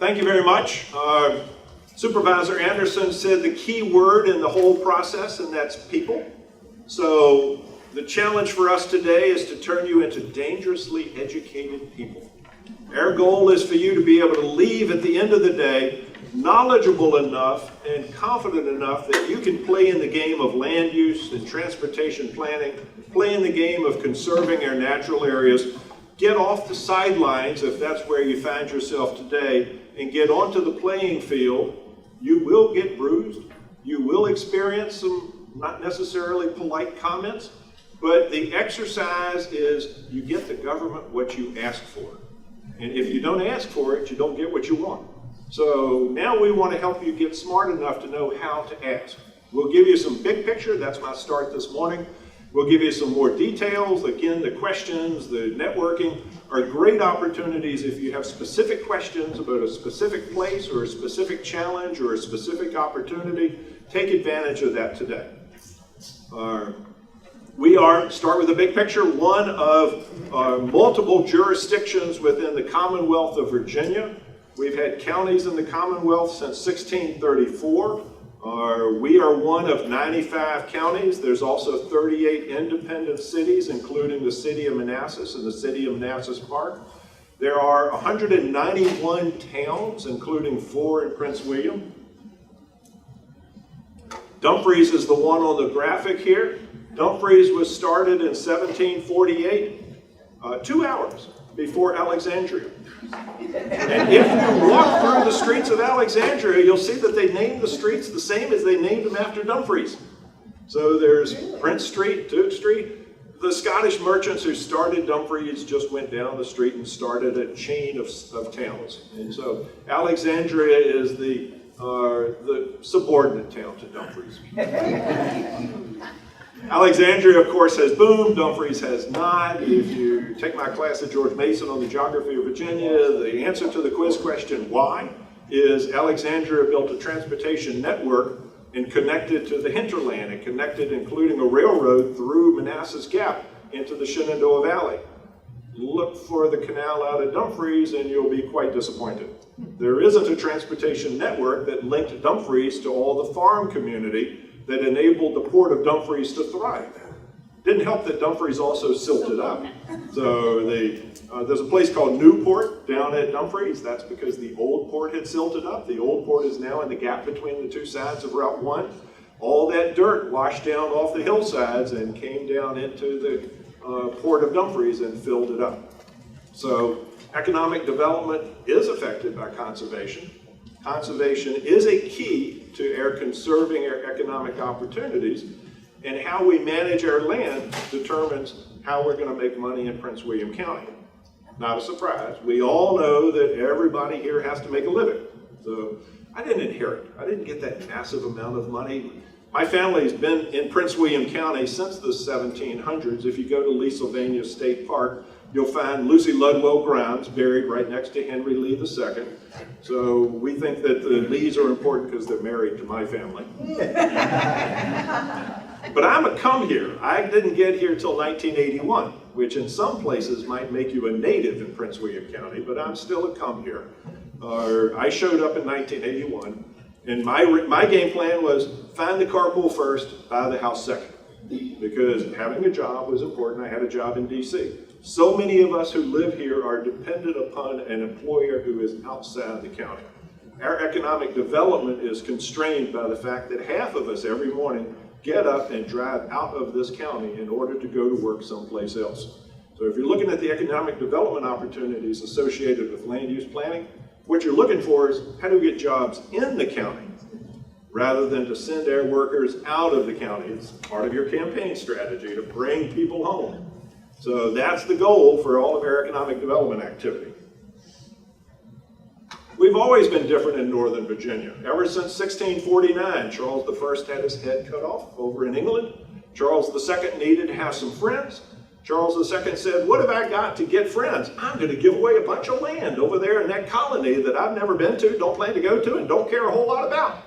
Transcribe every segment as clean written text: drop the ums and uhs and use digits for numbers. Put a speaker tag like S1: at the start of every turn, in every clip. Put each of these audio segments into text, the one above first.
S1: Thank you very much. Supervisor Anderson said the key word in the whole process, and that's people. So the challenge for us today is to turn you into dangerously educated people. Our goal is for you to be able to leave at the end of the day knowledgeable enough and confident enough that you can play in the game of land use and transportation planning, play in the game of conserving our natural areas, get off the sidelines if that's where you find yourself today, and get onto the playing field. You will get bruised. You will experience some not necessarily polite comments, but the exercise is you get the government what you ask for. And if you don't ask for it, you don't get what you want. So now we want to help you get smart enough to know how to ask. We'll give you some big picture. That's my start this morning. We'll give you some more details. Again, the questions, the networking are great opportunities if you have specific questions about a specific place or a specific challenge or a specific opportunity. Take advantage of that today. We start with the big picture, one of multiple jurisdictions within the Commonwealth of Virginia. We've had counties in the Commonwealth since 1634. We are one of 95 counties. There's also 38 independent cities, including the city of Manassas and the city of Manassas Park. There are 191 towns, including 4 in Prince William. Dumfries is the one on the graphic here. Dumfries was started in 1748, 2 hours before Alexandria. And if you walk through the streets of Alexandria, you'll see that they named the streets the same as they named them after Dumfries. So there's Prince Street, Duke Street. The Scottish merchants who started Dumfries just went down the street and started a chain of towns. And so Alexandria is the subordinate town to Dumfries. Alexandria, of course, has boomed. Dumfries has not. If you take my class at George Mason on the geography of Virginia, the answer to the quiz question, why, is Alexandria built a transportation network and connected to the hinterland and connected, including a railroad, through Manassas Gap into the Shenandoah Valley. Look for the canal out at Dumfries and you'll be quite disappointed. There isn't a transportation network that linked Dumfries to all the farm community that enabled the port of Dumfries to thrive. Didn't help that Dumfries also silted up. So there's a place called Newport down at Dumfries. That's because the old port had silted up. The old port is now in the gap between the two sides of Route 1. All that dirt washed down off the hillsides and came down into the port of Dumfries and filled it up. So economic development is affected by conservation. Conservation is a key to our conserving our economic opportunities, and how we manage our land determines how we're going to make money in Prince William County. Not a surprise. We all know that everybody here has to make a living. So I didn't inherit. I didn't get that massive amount of money. My family's been in Prince William County since the 1700s. If you go to Leesylvania State Park, you'll find Lucy Ludwell Grimes buried right next to Henry Lee II. So we think that the Lees are important because they're married to my family. But I'm a come here. I didn't get here till 1981, which in some places might make you a native in Prince William County, but I'm still a come here. I showed up in 1981, and my game plan was find the carpool first, buy the house second, because having a job was important. I had a job in DC. So many of us who live here are dependent upon an employer who is outside the county. Our economic development is constrained by the fact that half of us every morning get up and drive out of this county in order to go to work someplace else. So if you're looking at the economic development opportunities associated with land use planning, what you're looking for is how do we get jobs in the county rather than to send our workers out of the county. It's part of your campaign strategy to bring people home. So that's the goal for all of our economic development activity. We've always been different in Northern Virginia. Ever since 1649, Charles I had his head cut off over in England. Charles II needed to have some friends. Charles II said, what have I got to get friends? I'm going to give away a bunch of land over there in that colony that I've never been to, don't plan to go to, and don't care a whole lot about.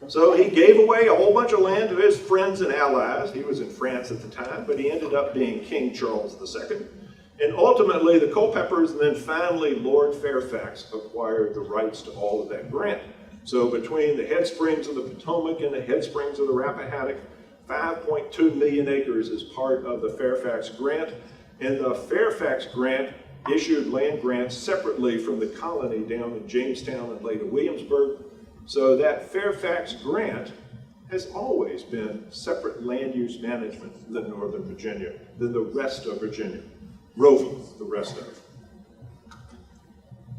S1: So he gave away a whole bunch of land to his friends and allies. He was in France at the time, but he ended up being King Charles II. And ultimately, the Culpepers and then finally Lord Fairfax acquired the rights to all of that grant. So between the head springs of the Potomac and the head springs of the Rappahannock, 5.2 million acres is part of the Fairfax grant. And the Fairfax grant issued land grants separately from the colony down in Jamestown and later Williamsburg. So that Fairfax grant has always been separate land use management than Northern Virginia, than the rest of Virginia. Roving the rest of it.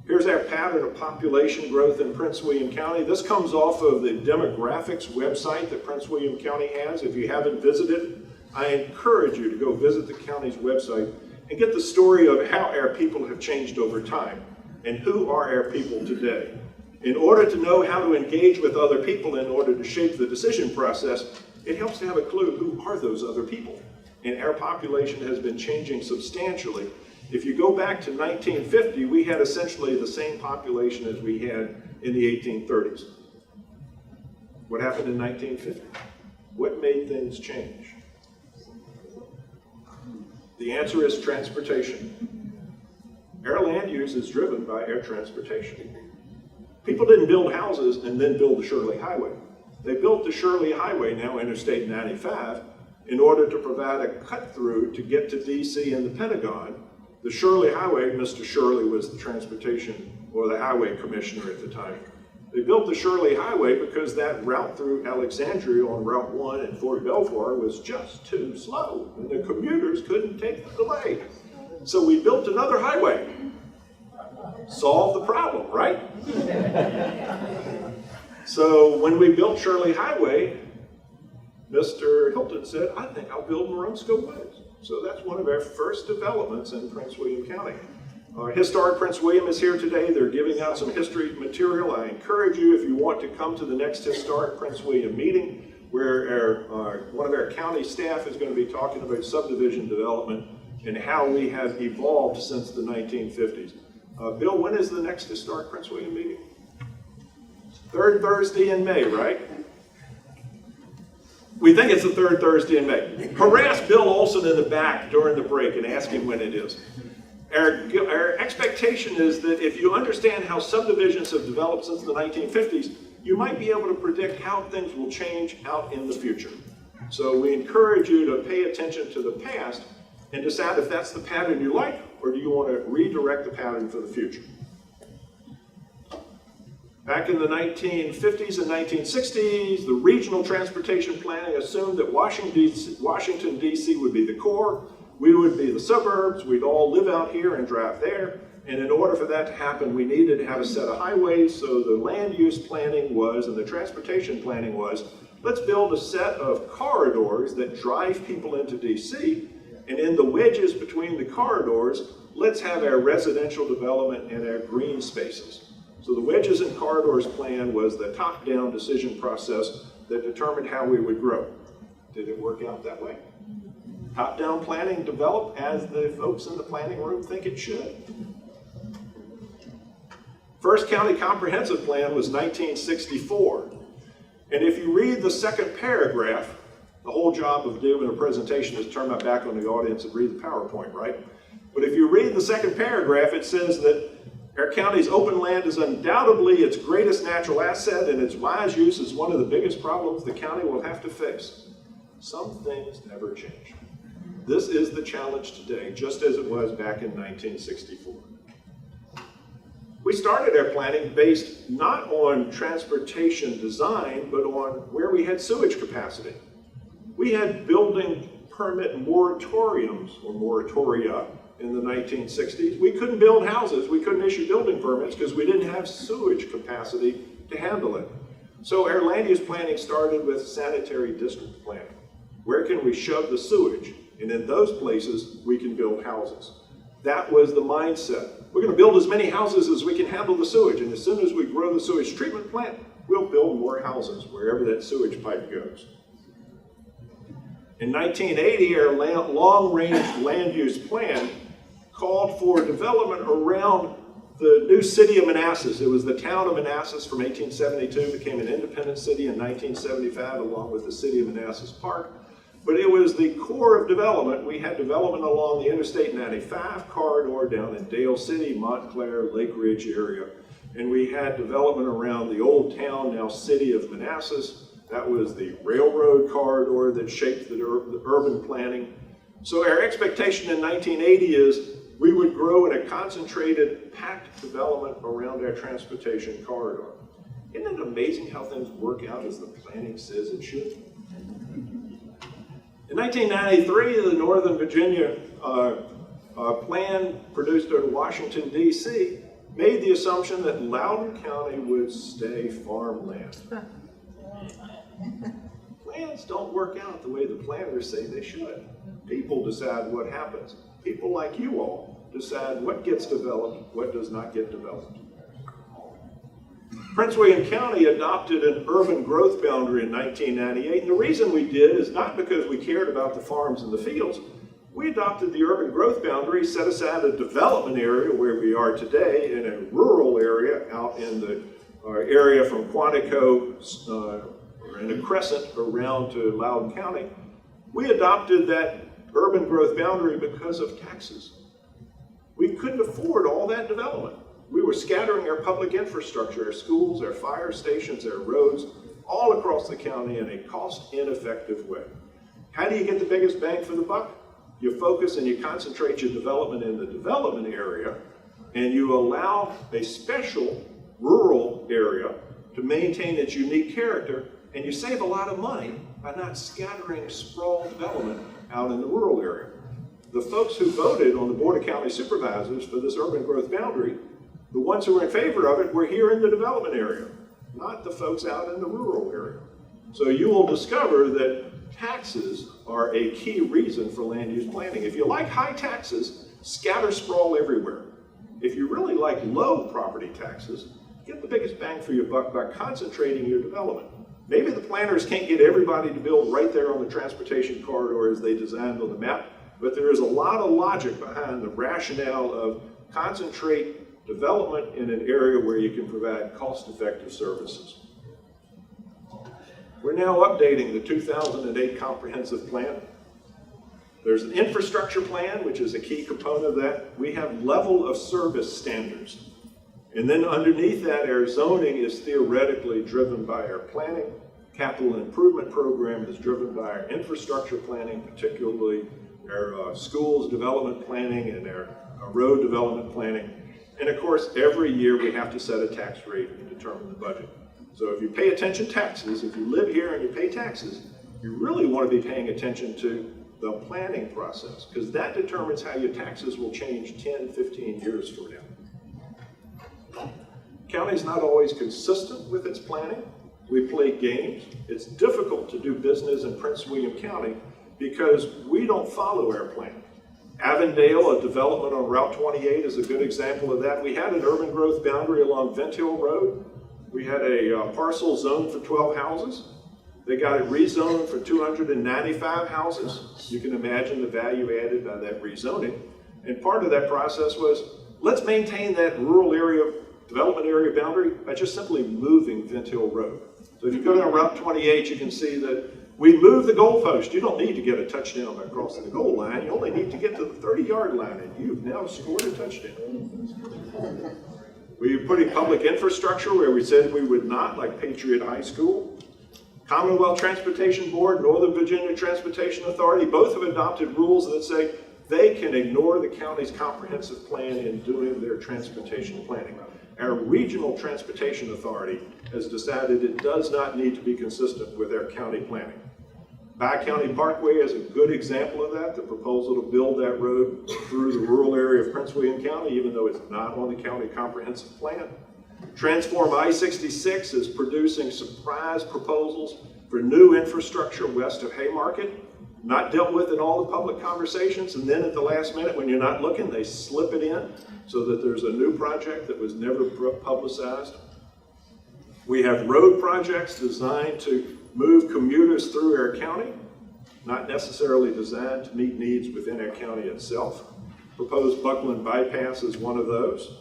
S1: Here's our pattern of population growth in Prince William County. This comes off of the demographics website that Prince William County has. If you haven't visited, I encourage you to go visit the county's website and get the story of how our people have changed over time and who are our people today. In order to know how to engage with other people in order to shape the decision process, it helps to have a clue who are those other people. And our population has been changing substantially. If you go back to 1950, we had essentially the same population as we had in the 1830s. What happened in 1950? What made things change? The answer is transportation. Our land use is driven by air transportation. People didn't build houses and then build the Shirley Highway. They built the Shirley Highway, now Interstate 95, in order to provide a cut-through to get to DC and the Pentagon. The Shirley Highway, Mr. Shirley was the transportation or the highway commissioner at the time. They built the Shirley Highway because that route through Alexandria on Route 1 and Fort Belvoir was just too slow, and the commuters couldn't take the delay. So we built another highway. Solve the problem, right? So when we built Shirley Highway, Mr. Hilton said, I think I'll build Marumsco Woods. So that's one of our first developments in Prince William County. Historic Prince William is here today. They're giving out some history material. I encourage you, if you want to come to the next Historic Prince William meeting, where one of our county staff is going to be talking about subdivision development and how we have evolved since the 1950s. Bill, when is the next Historic Prince William meeting? Third Thursday in May, right? We think it's the third Thursday in May. Harass Bill Olson in the back during the break and ask him when it is. Our expectation is that if you understand how subdivisions have developed since the 1950s, you might be able to predict how things will change out in the future. So we encourage you to pay attention to the past and decide if that's the pattern you like, or do you want to redirect the pattern for the future. Back in the 1950s and 1960s, the regional transportation planning assumed that Washington, D.C. would be the core, we would be the suburbs, we'd all live out here and drive there, and in order for that to happen, we needed to have a set of highways, so the land use planning was, and the transportation planning was, let's build a set of corridors that drive people into D.C., and in the wedges between the corridors, let's have our residential development and our green spaces. So the wedges and corridors plan was the top-down decision process that determined how we would grow. Did it work out that way? Top-down planning developed as the folks in the planning room think it should. First county comprehensive plan was 1964. And if you read the second paragraph, the whole job of doing a presentation is turn my back on the audience and read the PowerPoint, right? But if you read the second paragraph, it says that our county's open land is undoubtedly its greatest natural asset, and its wise use is one of the biggest problems the county will have to face. Some things never change. This is the challenge today, just as it was back in 1964. We started our planning based not on transportation design, but on where we had sewage capacity. We had building permit moratoriums, or moratoria, in the 1960s. We couldn't build houses, we couldn't issue building permits because we didn't have sewage capacity to handle it. So our land use planning started with sanitary district planning. Where can we shove the sewage? And in those places, we can build houses. That was the mindset. We're going to build as many houses as we can handle the sewage, and as soon as we grow the sewage treatment plant, we'll build more houses wherever that sewage pipe goes. In 1980, our long-range land use plan called for development around the new city of Manassas. It was the town of Manassas from 1872, became an independent city in 1975, along with the city of Manassas Park. But it was the core of development. We had development along the Interstate 95 corridor down in Dale City, Montclair, Lake Ridge area. And we had development around the old town, now city of Manassas. That was the railroad corridor that shaped the urban planning. So our expectation in 1980 is we would grow in a concentrated, packed development around our transportation corridor. Isn't it amazing how things work out as the planning says it should? In 1993, the Northern Virginia plan produced out of Washington, D.C., made the assumption that Loudoun County would stay farmland. Plans don't work out the way the planners say they should. People decide what happens. People like you all decide what gets developed, what does not get developed. Prince William County adopted an urban growth boundary in 1998, and the reason we did is not because we cared about the farms and the fields. We adopted the urban growth boundary, set aside a development area where we are today in a rural area out in the area from Quantico and a crescent around to Loudoun County. We adopted that urban growth boundary because of taxes. We couldn't afford all that development. We were scattering our public infrastructure, our schools, our fire stations, our roads, all across the county in a cost-ineffective way. How do you get the biggest bang for the buck? You focus and you concentrate your development in the development area, and you allow a special rural area to maintain its unique character, and you save a lot of money by not scattering sprawl development out in the rural area. The folks who voted on the Board of County Supervisors for this urban growth boundary, the ones who were in favor of it were here in the development area, not the folks out in the rural area. So you will discover that taxes are a key reason for land use planning. If you like high taxes, scatter sprawl everywhere. If you really like low property taxes, get the biggest bang for your buck by concentrating your development. Maybe the planners can't get everybody to build right there on the transportation corridor as they designed on the map, but there is a lot of logic behind the rationale of concentrate development in an area where you can provide cost-effective services. We're now updating the 2008 comprehensive plan. There's an infrastructure plan, which is a key component of that. We have level of service standards. And then underneath that, our zoning is theoretically driven by our planning. Capital improvement program is driven by our infrastructure planning, particularly our schools development planning and our road development planning. And of course, every year we have to set a tax rate and determine the budget. So if you pay attention to taxes, if you live here and you pay taxes, you really want to be paying attention to the planning process, because that determines how your taxes will change 10, 15 years from now. County's not always consistent with its planning. We play games. It's difficult to do business in Prince William County because we don't follow our plan. Avondale, a development on Route 28, is a good example of that. We had an urban growth boundary along Vent Hill Road. We had a parcel zoned for 12 houses. They got it rezoned for 295 houses. You can imagine the value added by that rezoning. And part of that process was, let's maintain that rural area, development area boundary by just simply moving Vent Hill Road. So if you go down Route 28, you can see that we moved the goalpost. You don't need to get a touchdown by crossing the goal line. You only need to get to the 30-yard line, and you've now scored a touchdown. We put in public infrastructure where we said we would not, like Patriot High School. Commonwealth Transportation Board, Northern Virginia Transportation Authority, both have adopted rules that say they can ignore the county's comprehensive plan in doing their transportation planning. Our Regional Transportation Authority has decided it does not need to be consistent with our county planning. Bi-County Parkway is a good example of that, the proposal to build that road through the rural area of Prince William County, even though it's not on the county comprehensive plan. Transform I-66 is producing surprise proposals for new infrastructure west of Haymarket, not dealt with in all the public conversations, and then at the last minute when you're not looking, they slip it in so that there's a new project that was never publicized. We have road projects designed to move commuters through our county, not necessarily designed to meet needs within our county itself. Proposed Buckland bypass is one of those.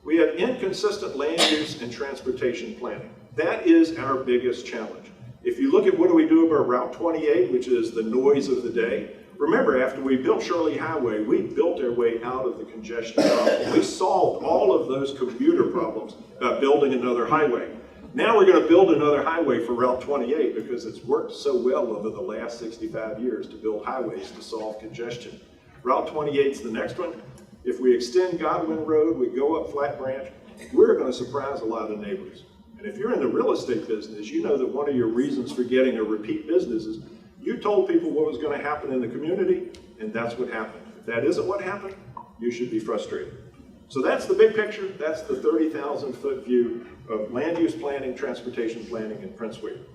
S1: We have inconsistent land use and transportation planning. That is our biggest challenge. If you look at what do we do about Route 28, which is the noise of the day, remember after we built Shirley Highway, we built our way out of the congestion problem. We solved all of those commuter problems by building another highway. Now we're going to build another highway for Route 28 because it's worked so well over the last 65 years to build highways to solve congestion. Route 28 is the next one. If we extend Godwin Road, we go up Flat Branch, we're going to surprise a lot of neighbors. And if you're in the real estate business, you know that one of your reasons for getting a repeat business is you told people what was going to happen in the community, and that's what happened. If that isn't what happened, you should be frustrated. So that's the big picture. That's the 30,000-foot view of land use planning, transportation planning in Prince William.